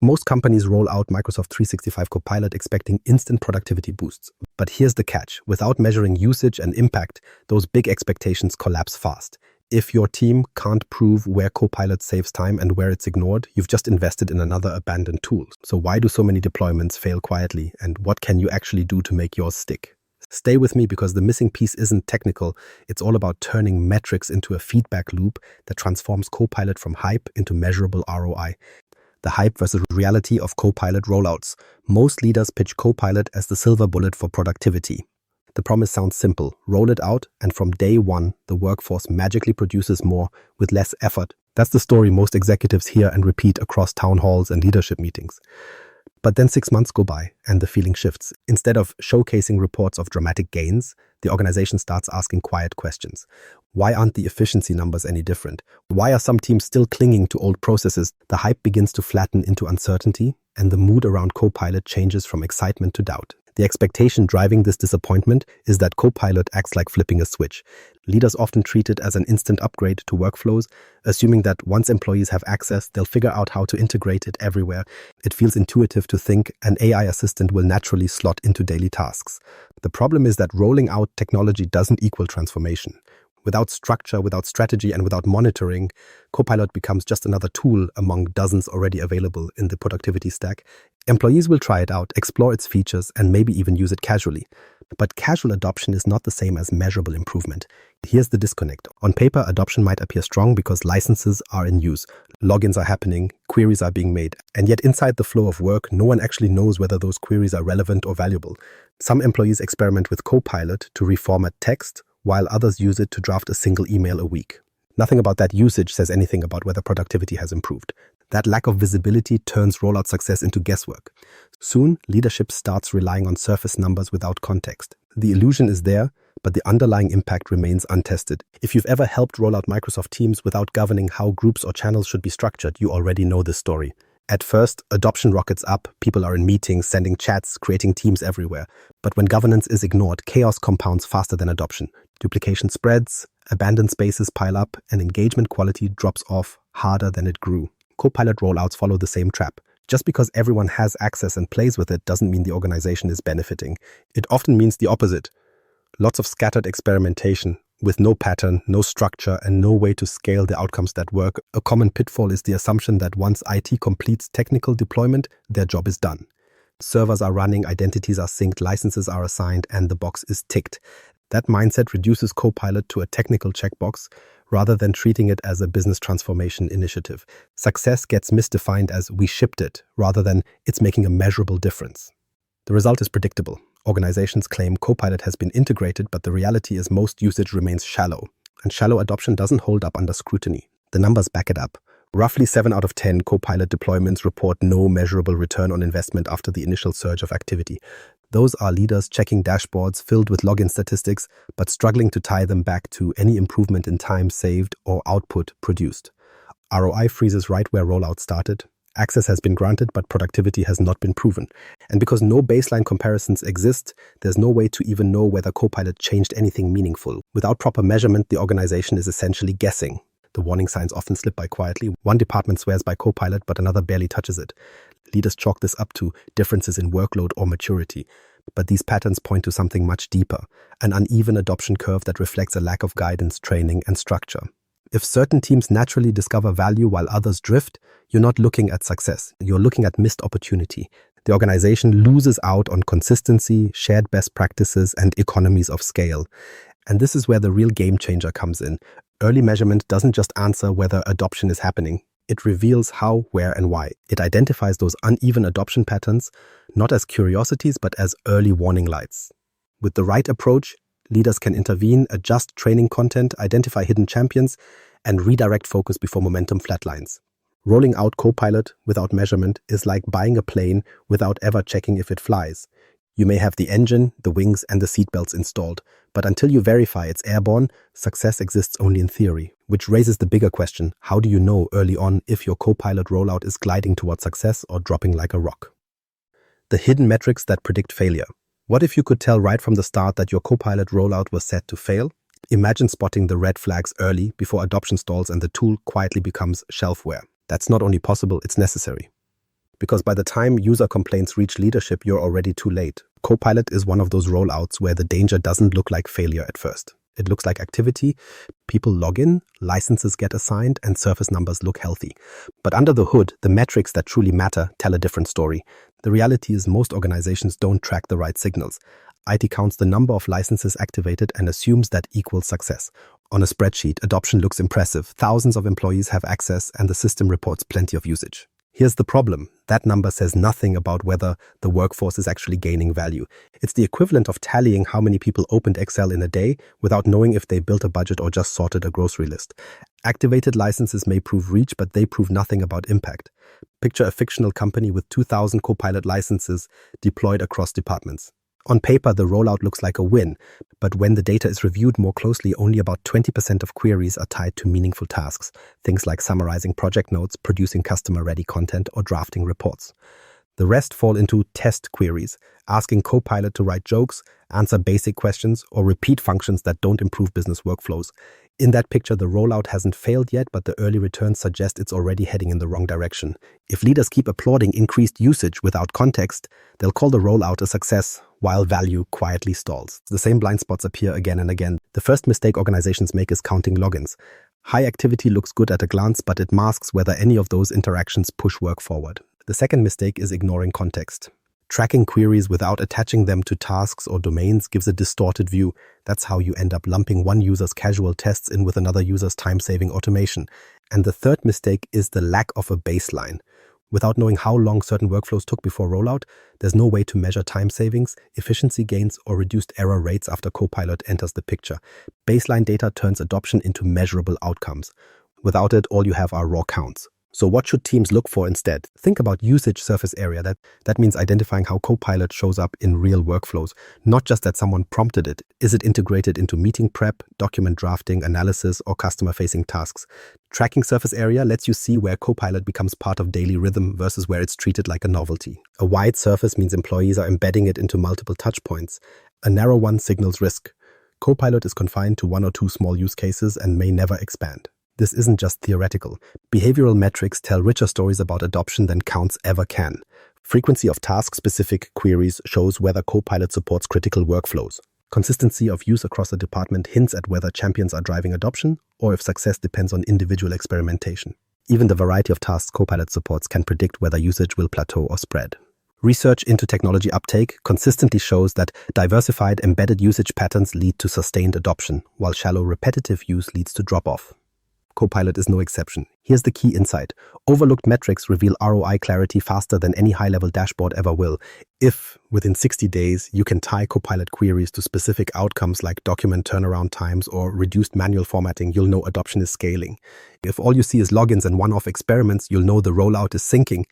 Most companies roll out Microsoft 365 Copilot expecting instant productivity boosts. But here's the catch. Without measuring usage and impact, those big expectations collapse fast. If your team can't prove where Copilot saves time and where it's ignored, you've just invested in another abandoned tool. So why do so many deployments fail quietly, and what can you actually do to make yours stick? Stay with me, because the missing piece isn't technical. It's all about turning metrics into a feedback loop that transforms Copilot from hype into measurable ROI. The hype versus reality of Copilot rollouts. Most leaders pitch Copilot as the silver bullet for productivity. The promise sounds simple. Roll it out, and from day one, the workforce magically produces more with less effort. That's the story most executives hear and repeat across town halls and leadership meetings. But then 6 months go by and the feeling shifts. Instead of showcasing reports of dramatic gains, the organization starts asking quiet questions. Why aren't the efficiency numbers any different? Why are some teams still clinging to old processes? The hype begins to flatten into uncertainty, and the mood around Copilot changes from excitement to doubt. The expectation driving this disappointment is that Copilot acts like flipping a switch. Leaders often treat it as an instant upgrade to workflows, assuming that once employees have access, they'll figure out how to integrate it everywhere. It feels intuitive to think an AI assistant will naturally slot into daily tasks. The problem is that rolling out technology doesn't equal transformation. Without structure, without strategy, and without monitoring, Copilot becomes just another tool among dozens already available in the productivity stack. Employees will try it out, explore its features, and maybe even use it casually. But casual adoption is not the same as measurable improvement. Here's the disconnect. On paper, adoption might appear strong because licenses are in use, logins are happening, queries are being made, and yet inside the flow of work, no one actually knows whether those queries are relevant or valuable. Some employees experiment with Copilot to reformat text, while others use it to draft a single email a week. Nothing about that usage says anything about whether productivity has improved. That lack of visibility turns rollout success into guesswork. Soon, leadership starts relying on surface numbers without context. The illusion is there, but the underlying impact remains untested. If you've ever helped roll out Microsoft Teams without governing how groups or channels should be structured, you already know this story. At first, adoption rockets up, people are in meetings, sending chats, creating teams everywhere. But when governance is ignored, chaos compounds faster than adoption. Duplication spreads, abandoned spaces pile up, and engagement quality drops off harder than it grew. Copilot rollouts follow the same trap. Just because everyone has access and plays with it doesn't mean the organization is benefiting. It often means the opposite. Lots of scattered experimentation, with no pattern, no structure, and no way to scale the outcomes that work. A common pitfall is the assumption that once IT completes technical deployment, their job is done. Servers are running, identities are synced, licenses are assigned, and the box is ticked. That mindset reduces Copilot to a technical checkbox rather than treating it as a business transformation initiative. Success gets misdefined as we shipped it rather than it's making a measurable difference. The result is predictable. Organizations claim Copilot has been integrated, but the reality is most usage remains shallow. And shallow adoption doesn't hold up under scrutiny. The numbers back it up. Roughly 7 out of 10 Copilot deployments report no measurable return on investment after the initial surge of activity. Those are leaders checking dashboards filled with login statistics, but struggling to tie them back to any improvement in time saved or output produced. ROI freezes right where rollout started. Access has been granted, but productivity has not been proven. And because no baseline comparisons exist, there's no way to even know whether Copilot changed anything meaningful. Without proper measurement, the organization is essentially guessing. The warning signs often slip by quietly. One department swears by Copilot, but another barely touches it. Leaders chalk this up to differences in workload or maturity. But these patterns point to something much deeper, an uneven adoption curve that reflects a lack of guidance, training, and structure. If certain teams naturally discover value while others drift, you're not looking at success. You're looking at missed opportunity. The organization loses out on consistency, shared best practices, and economies of scale. And this is where the real game changer comes in. Early measurement doesn't just answer whether adoption is happening. It reveals how, where, and why. It identifies those uneven adoption patterns, not as curiosities, but as early warning lights. With the right approach, leaders can intervene, adjust training content, identify hidden champions, and redirect focus before momentum flatlines. Rolling out Copilot without measurement is like buying a plane without ever checking if it flies. You may have the engine, the wings, and the seatbelts installed, but until you verify it's airborne, success exists only in theory, which raises the bigger question: how do you know early on if your Copilot rollout is gliding towards success or dropping like a rock? The hidden metrics that predict failure. What if you could tell right from the start that your Copilot rollout was set to fail? Imagine spotting the red flags early before adoption stalls and the tool quietly becomes shelfware. That's not only possible, it's necessary. because by the time user complaints reach leadership, you're already too late. Copilot is one of those rollouts where the danger doesn't look like failure at first. It looks like activity, people log in, licenses get assigned, and surface numbers look healthy. But under the hood, the metrics that truly matter tell a different story. The reality is most organizations don't track the right signals. IT counts the number of licenses activated and assumes that equals success. On a spreadsheet, adoption looks impressive. Thousands of employees have access, and the system reports plenty of usage. Here's the problem. That number says nothing about whether the workforce is actually gaining value. It's the equivalent of tallying how many people opened Excel in a day without knowing if they built a budget or just sorted a grocery list. Activated licenses may prove reach, but they prove nothing about impact. Picture a fictional company with 2,000 Copilot licenses deployed across departments. On paper, the rollout looks like a win, but when the data is reviewed more closely, only about 20% of queries are tied to meaningful tasks, things like summarizing project notes, producing customer-ready content, or drafting reports. The rest fall into test queries, asking Copilot to write jokes, answer basic questions, or repeat functions that don't improve business workflows. In that picture, the rollout hasn't failed yet, but the early returns suggest it's already heading in the wrong direction. If leaders keep applauding increased usage without context, they'll call the rollout a success, while value quietly stalls. The same blind spots appear again and again. The first mistake organizations make is counting logins. High activity looks good at a glance, but it masks whether any of those interactions push work forward. The second mistake is ignoring context. Tracking queries without attaching them to tasks or domains gives a distorted view. That's how you end up lumping one user's casual tests in with another user's time-saving automation. And the third mistake is the lack of a baseline. Without knowing how long certain workflows took before rollout, there's no way to measure time savings, efficiency gains, or reduced error rates after Copilot enters the picture. Baseline data turns adoption into measurable outcomes. Without it, all you have are raw counts. So what should teams look for instead? Think about usage surface area. That means identifying how Copilot shows up in real workflows, not just that someone prompted it. Is it integrated into meeting prep, document drafting, analysis, or customer-facing tasks? Tracking surface area lets you see where Copilot becomes part of daily rhythm versus where it's treated like a novelty. A wide surface means employees are embedding it into multiple touchpoints. A narrow one signals risk. Copilot is confined to one or two small use cases and may never expand. This isn't just theoretical. Behavioral metrics tell richer stories about adoption than counts ever can. Frequency of task-specific queries shows whether Copilot supports critical workflows. Consistency of use across a department hints at whether champions are driving adoption or if success depends on individual experimentation. Even the variety of tasks Copilot supports can predict whether usage will plateau or spread. Research into technology uptake consistently shows that diversified embedded usage patterns lead to sustained adoption, while shallow repetitive use leads to drop-off. Copilot is no exception. Here's the key insight. Overlooked metrics reveal ROI clarity faster than any high-level dashboard ever will. If, within 60 days, you can tie Copilot queries to specific outcomes like document turnaround times or reduced manual formatting, you'll know adoption is scaling. If all you see is logins and one-off experiments, you'll know the rollout is sinking.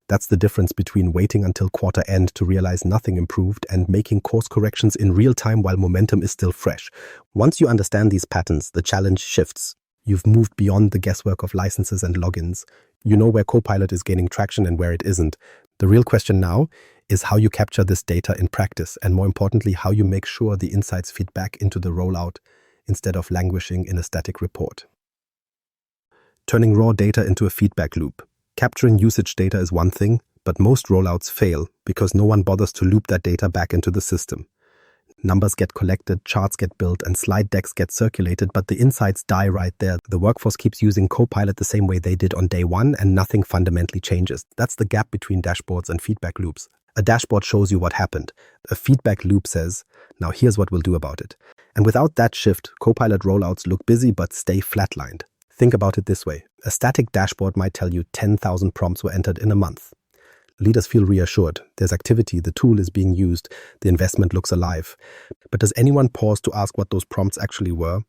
That's the difference between waiting until quarter end to realize nothing improved and making course corrections in real time while momentum is still fresh. Once you understand these patterns, the challenge shifts. You've moved beyond the guesswork of licenses and logins. You know where Copilot is gaining traction and where it isn't. The real question now is how you capture this data in practice, and more importantly, how you make sure the insights feed back into the rollout instead of languishing in a static report. Turning raw data into a feedback loop. Capturing usage data is one thing, but most rollouts fail because no one bothers to loop that data back into the system. Numbers get collected, charts get built, and slide decks get circulated, but the insights die right there. The workforce keeps using Copilot the same way they did on day one, and nothing fundamentally changes. That's the gap between dashboards and feedback loops. A dashboard shows you what happened. A feedback loop says, now here's what we'll do about it. And without that shift, Copilot rollouts look busy but stay flatlined. Think about it this way. A static dashboard might tell you 10,000 prompts were entered in a month. Leaders feel reassured. There's activity, the tool is being used, the investment looks alive. But does anyone pause to ask what those prompts actually were,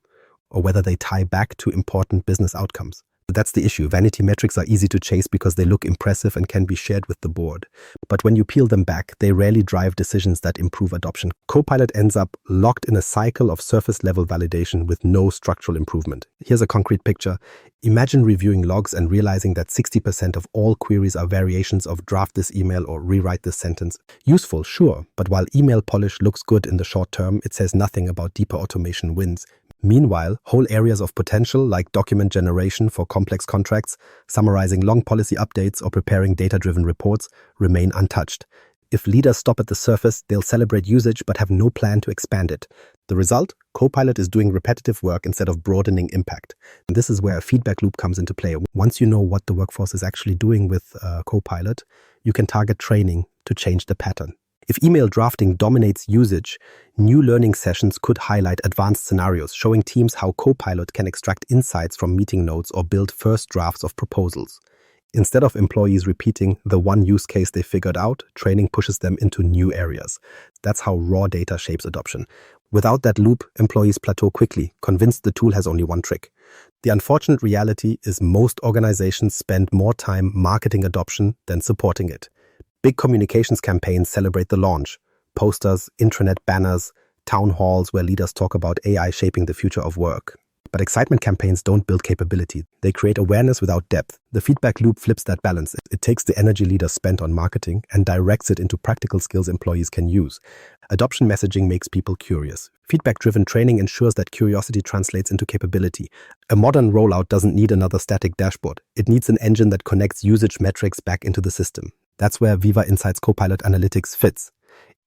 or whether they tie back to important business outcomes? That's the issue. Vanity metrics are easy to chase because they look impressive and can be shared with the board. But when you peel them back, they rarely drive decisions that improve adoption. Copilot ends up locked in a cycle of surface-level validation with no structural improvement. Here's a concrete picture. Imagine reviewing logs and realizing that 60% of all queries are variations of draft this email or rewrite this sentence. Useful, sure, but while email polish looks good in the short term, it says nothing about deeper automation wins. Meanwhile, whole areas of potential like document generation for complex contracts, summarizing long policy updates, or preparing data-driven reports remain untouched. If leaders stop at the surface, they'll celebrate usage but have no plan to expand it. The result? Copilot is doing repetitive work instead of broadening impact. And this is where a feedback loop comes into play. Once you know what the workforce is actually doing with Copilot, you can target training to change the pattern. If email drafting dominates usage, new learning sessions could highlight advanced scenarios, showing teams how Copilot can extract insights from meeting notes or build first drafts of proposals. Instead of employees repeating the one use case they figured out, training pushes them into new areas. That's how raw data shapes adoption. Without that loop, employees plateau quickly, convinced the tool has only one trick. The unfortunate reality is most organizations spend more time marketing adoption than supporting it. Big communications campaigns celebrate the launch. Posters, intranet banners, town halls where leaders talk about AI shaping the future of work. But excitement campaigns don't build capability. They create awareness without depth. The feedback loop flips that balance. It takes the energy leaders spent on marketing and directs it into practical skills employees can use. Adoption messaging makes people curious. Feedback-driven training ensures that curiosity translates into capability. A modern rollout doesn't need another static dashboard. It needs an engine that connects usage metrics back into the system. That's where Viva Insights Copilot Analytics fits.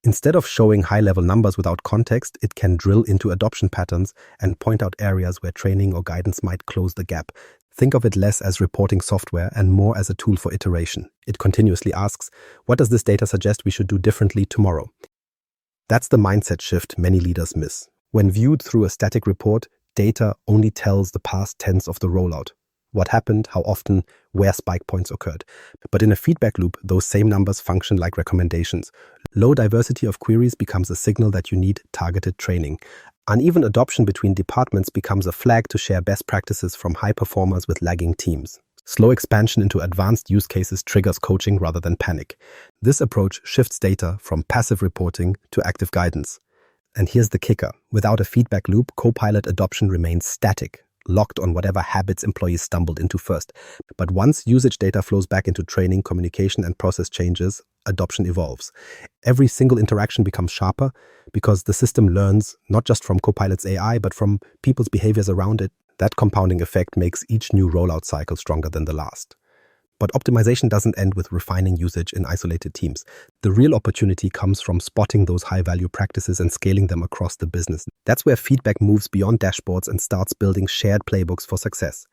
Instead of showing high-level numbers without context, it can drill into adoption patterns and point out areas where training or guidance might close the gap. Think of it less as reporting software and more as a tool for iteration. It continuously asks, what does this data suggest we should do differently tomorrow? That's the mindset shift many leaders miss. When viewed through a static report, data only tells the past tense of the rollout. What happened, how often, where spike points occurred. But in a feedback loop, those same numbers function like recommendations. Low diversity of queries becomes a signal that you need targeted training. Uneven adoption between departments becomes a flag to share best practices from high performers with lagging teams. Slow expansion into advanced use cases triggers coaching rather than panic. This approach shifts data from passive reporting to active guidance. And here's the kicker. Without a feedback loop, Copilot adoption remains static, locked on whatever habits employees stumbled into first. But once usage data flows back into training, communication, and process changes, adoption evolves. Every single interaction becomes sharper because the system learns not just from Copilot's AI, but from people's behaviors around it. That compounding effect makes each new rollout cycle stronger than the last. But optimization doesn't end with refining usage in isolated teams. The real opportunity comes from spotting those high-value practices and scaling them across the business. That's where feedback moves beyond dashboards and starts building shared playbooks for success.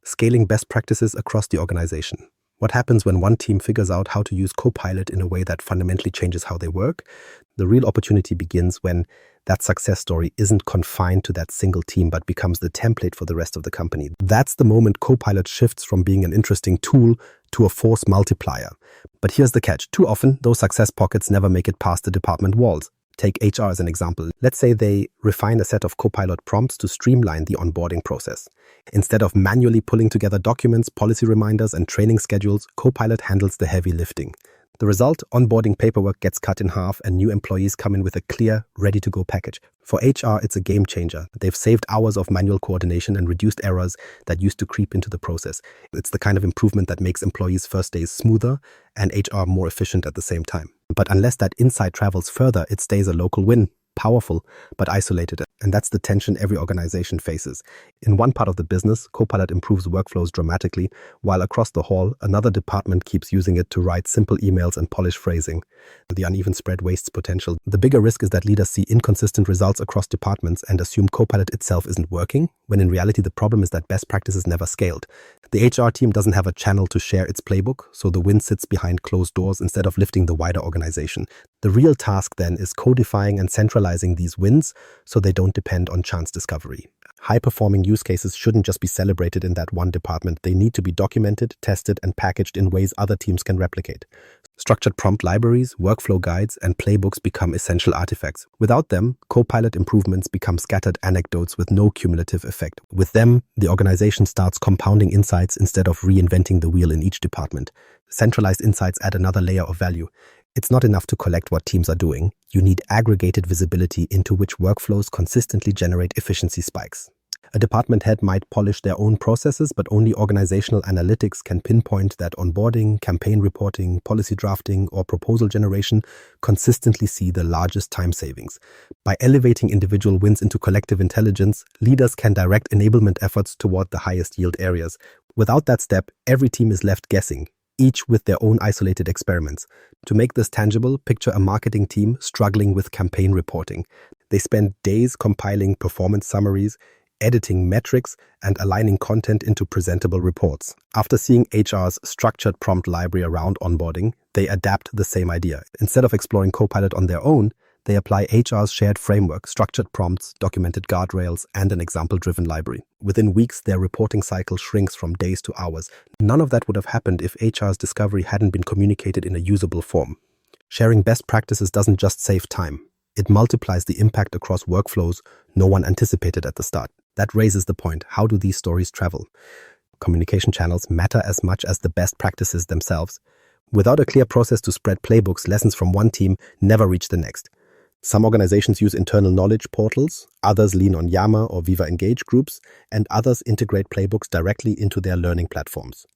Scaling best practices across the organization. What happens when one team figures out how to use Copilot in a way that fundamentally changes how they work? The real opportunity begins when that success story isn't confined to that single team but becomes the template for the rest of the company. That's the moment Copilot shifts from being an interesting tool to a force multiplier. But here's the catch. Too often, those success pockets never make it past the department walls. Take HR as an example. Let's say they refine a set of Copilot prompts to streamline the onboarding process. Instead of manually pulling together documents, policy reminders, and training schedules, Copilot handles the heavy lifting. The result, onboarding paperwork gets cut in half and new employees come in with a clear, ready-to-go package. For HR, it's a game changer. They've saved hours of manual coordination and reduced errors that used to creep into the process. It's the kind of improvement that makes employees' first days smoother and HR more efficient at the same time. But unless that insight travels further, it stays a local win. Powerful, but isolated. And that's the tension every organization faces. In one part of the business, Copilot improves workflows dramatically, while across the hall, another department keeps using it to write simple emails and polish phrasing. The uneven spread wastes potential. The bigger risk is that leaders see inconsistent results across departments and assume Copilot itself isn't working, when in reality the problem is that best practices never scaled. The HR team doesn't have a channel to share its playbook, so the win sits behind closed doors instead of lifting the wider organization. The real task then is codifying and centralizing these wins so they don't depend on chance discovery. High-performing use cases shouldn't just be celebrated in that one department. They need to be documented, tested, and packaged in ways other teams can replicate. Structured prompt libraries, workflow guides, and playbooks become essential artifacts. Without them, Copilot improvements become scattered anecdotes with no cumulative effect. With them, the organization starts compounding insights instead of reinventing the wheel in each department. Centralized insights add another layer of value. It's not enough to collect what teams are doing. You need aggregated visibility into which workflows consistently generate efficiency spikes. A department head might polish their own processes, but only organizational analytics can pinpoint that onboarding, campaign reporting, policy drafting, or proposal generation consistently see the largest time savings. By elevating individual wins into collective intelligence, leaders can direct enablement efforts toward the highest yield areas. Without that step, every team is left guessing, each with their own isolated experiments. To make this tangible, picture a marketing team struggling with campaign reporting. They spend days compiling performance summaries, editing metrics, and aligning content into presentable reports. After seeing HR's structured prompt library around onboarding, they adapt the same idea. Instead of exploring Copilot on their own, they apply HR's shared framework, structured prompts, documented guardrails, and an example-driven library. Within weeks, their reporting cycle shrinks from days to hours. None of that would have happened if HR's discovery hadn't been communicated in a usable form. Sharing best practices doesn't just save time. It multiplies the impact across workflows no one anticipated at the start. That raises the point, how do these stories travel? Communication channels matter as much as the best practices themselves. Without a clear process to spread playbooks, lessons from one team never reach the next. Some organizations use internal knowledge portals, others lean on Yammer or Viva Engage groups, and others integrate playbooks directly into their learning platforms.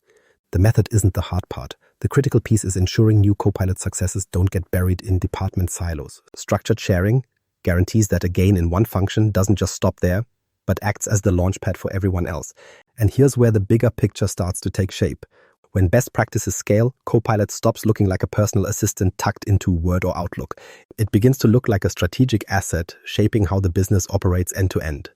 The method isn't the hard part. The critical piece is ensuring new Copilot successes don't get buried in department silos. Structured sharing guarantees that a gain in one function doesn't just stop there, but acts as the launchpad for everyone else. And here's where the bigger picture starts to take shape. When best practices scale, Copilot stops looking like a personal assistant tucked into Word or Outlook. It begins to look like a strategic asset, shaping how the business operates end to end.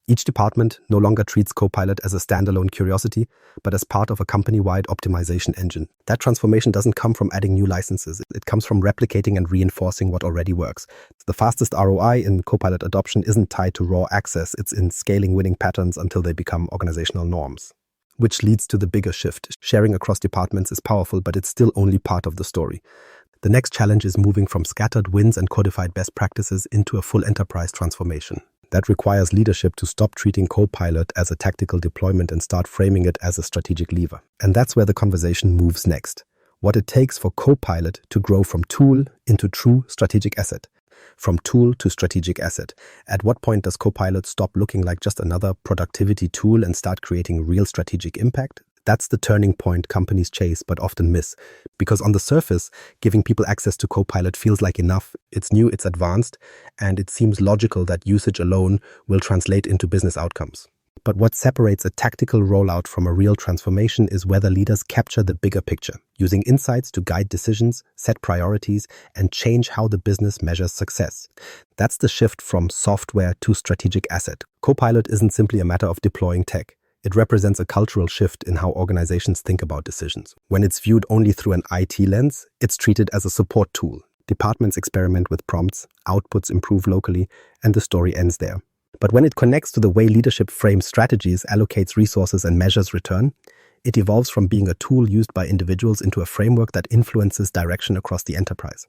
Each department no longer treats Copilot as a standalone curiosity, but as part of a company-wide optimization engine. That transformation doesn't come from adding new licenses. It comes from replicating and reinforcing what already works. The fastest ROI in Copilot adoption isn't tied to raw access. It's in scaling winning patterns until they become organizational norms. Which leads to the bigger shift. Sharing across departments is powerful, but it's still only part of the story. The next challenge is moving from scattered wins and codified best practices into a full enterprise transformation. That requires leadership to stop treating Copilot as a tactical deployment and start framing it as a strategic lever. And that's where the conversation moves next. What it takes for Copilot to grow from tool into true strategic asset. From tool to strategic asset. At what point does Copilot stop looking like just another productivity tool and start creating real strategic impact? That's the turning point companies chase but often miss. Because on the surface, giving people access to Copilot feels like enough. It's new, it's advanced, and it seems logical that usage alone will translate into business outcomes. But what separates a tactical rollout from a real transformation is whether leaders capture the bigger picture, using insights to guide decisions, set priorities, and change how the business measures success. That's the shift from software to strategic asset. Copilot isn't simply a matter of deploying tech. It represents a cultural shift in how organizations think about decisions. When it's viewed only through an IT lens, it's treated as a support tool. Departments experiment with prompts, outputs improve locally, and the story ends there. But when it connects to the way leadership frames strategies, allocates resources, and measures return, it evolves from being a tool used by individuals into a framework that influences direction across the enterprise.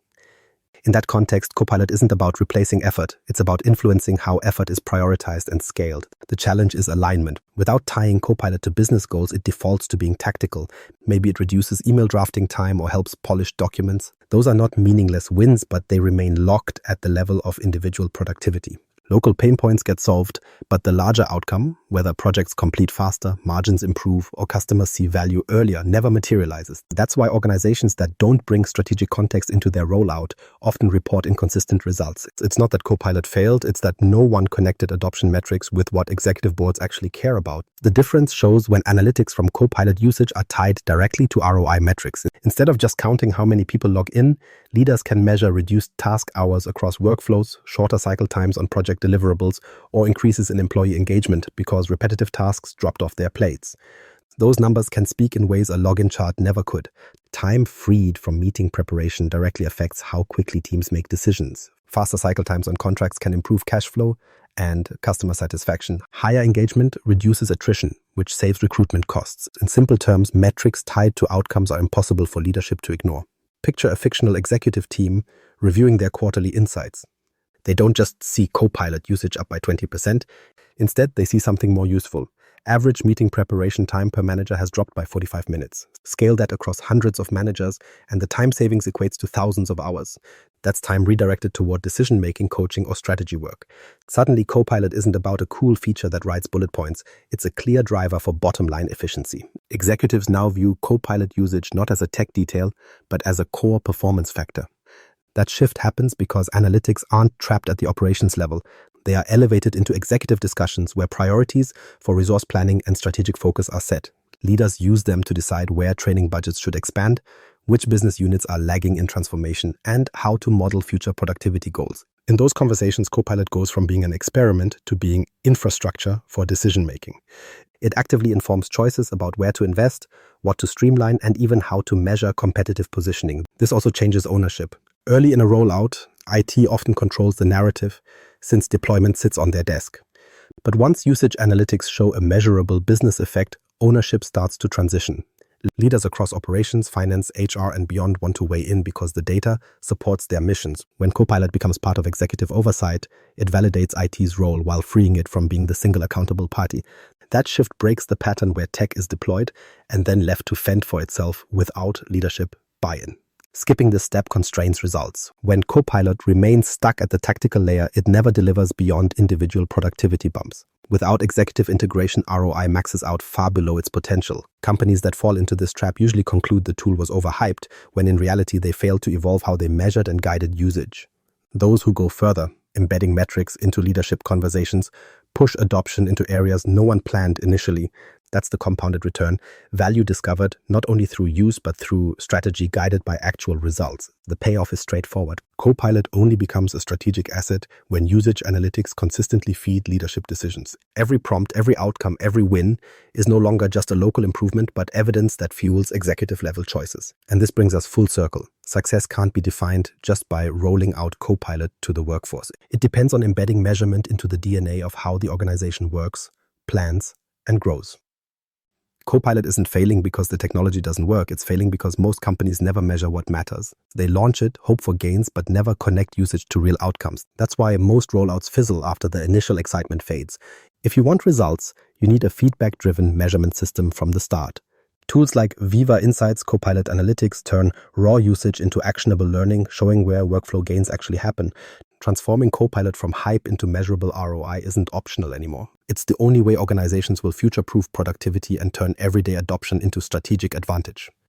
In that context, Copilot isn't about replacing effort. It's about influencing how effort is prioritized and scaled. The challenge is alignment. Without tying Copilot to business goals, it defaults to being tactical. Maybe it reduces email drafting time or helps polish documents. Those are not meaningless wins, but they remain locked at the level of individual productivity. Local pain points get solved, but the larger outcome, whether projects complete faster, margins improve, or customers see value earlier, never materializes. That's why organizations that don't bring strategic context into their rollout often report inconsistent results. It's not that Copilot failed, it's that no one connected adoption metrics with what executive boards actually care about. The difference shows when analytics from Copilot usage are tied directly to ROI metrics. Instead of just counting how many people log in, leaders can measure reduced task hours across workflows, shorter cycle times on project deliverables, or increases in employee engagement because repetitive tasks dropped off their plates. Those numbers can speak in ways a login chart never could. Time freed from meeting preparation directly affects how quickly teams make decisions. Faster cycle times on contracts can improve cash flow and customer satisfaction. Higher engagement reduces attrition, which saves recruitment costs. In simple terms, metrics tied to outcomes are impossible for leadership to ignore. Picture a fictional executive team reviewing their quarterly insights. They don't just see Copilot usage up by 20%. Instead, they see something more useful. Average meeting preparation time per manager has dropped by 45 minutes. Scale that across hundreds of managers, and the time savings equates to thousands of hours. That's time redirected toward decision-making, coaching, or strategy work. Suddenly, Copilot isn't about a cool feature that writes bullet points. It's a clear driver for bottom-line efficiency. Executives now view Copilot usage not as a tech detail, but as a core performance factor. That shift happens because analytics aren't trapped at the operations level. They are elevated into executive discussions where priorities for resource planning and strategic focus are set. Leaders use them to decide where training budgets should expand, which business units are lagging in transformation, and how to model future productivity goals. In those conversations, Copilot goes from being an experiment to being infrastructure for decision-making. It actively informs choices about where to invest, what to streamline, and even how to measure competitive positioning. This also changes ownership. Early in a rollout, IT often controls the narrative since deployment sits on their desk. But once usage analytics show a measurable business effect, ownership starts to transition. Leaders across operations, finance, HR, and beyond want to weigh in because the data supports their missions. When Copilot becomes part of executive oversight, it validates IT's role while freeing it from being the single accountable party. That shift breaks the pattern where tech is deployed and then left to fend for itself without leadership buy-in. Skipping this step constrains results. When Copilot remains stuck at the tactical layer, it never delivers beyond individual productivity bumps. Without executive integration, ROI maxes out far below its potential. Companies that fall into this trap usually conclude the tool was overhyped, when in reality they failed to evolve how they measured and guided usage. Those who go further, embedding metrics into leadership conversations, push adoption into areas no one planned initially. That's the compounded return. Value discovered not only through use, but through strategy guided by actual results. The payoff is straightforward. Copilot only becomes a strategic asset when usage analytics consistently feed leadership decisions. Every prompt, every outcome, every win is no longer just a local improvement, but evidence that fuels executive-level choices. And this brings us full circle. Success can't be defined just by rolling out Copilot to the workforce. It depends on embedding measurement into the DNA of how the organization works, plans, and grows. Copilot isn't failing because the technology doesn't work. It's failing because most companies never measure what matters. They launch it, hope for gains, but never connect usage to real outcomes. That's why most rollouts fizzle after the initial excitement fades. If you want results, you need a feedback-driven measurement system from the start. Tools like Viva Insights, Copilot Analytics turn raw usage into actionable learning, showing where workflow gains actually happen. Transforming Copilot from hype into measurable ROI isn't optional anymore. It's the only way organizations will future-proof productivity and turn everyday adoption into strategic advantage.